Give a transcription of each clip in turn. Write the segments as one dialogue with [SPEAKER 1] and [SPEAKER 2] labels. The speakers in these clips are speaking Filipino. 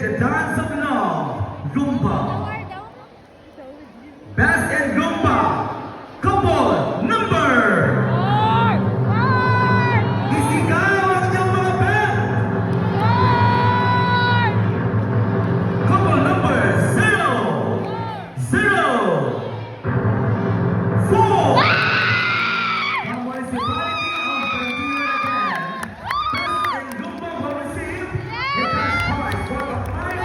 [SPEAKER 1] the dance of love, Rumba. Best in Rumba, couple number. Isigaw ang inyong mga band. Couple number 004. The municipality of Bandiera again. Best in Rumba will receive the cash prize for the prize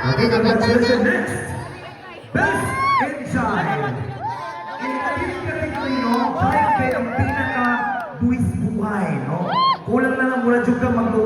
[SPEAKER 1] Okay, congratulations. Next, Best in Child. In category, no, child kay ang pinaka buwis buhay, no? Kulang na lang mula juga magtuwa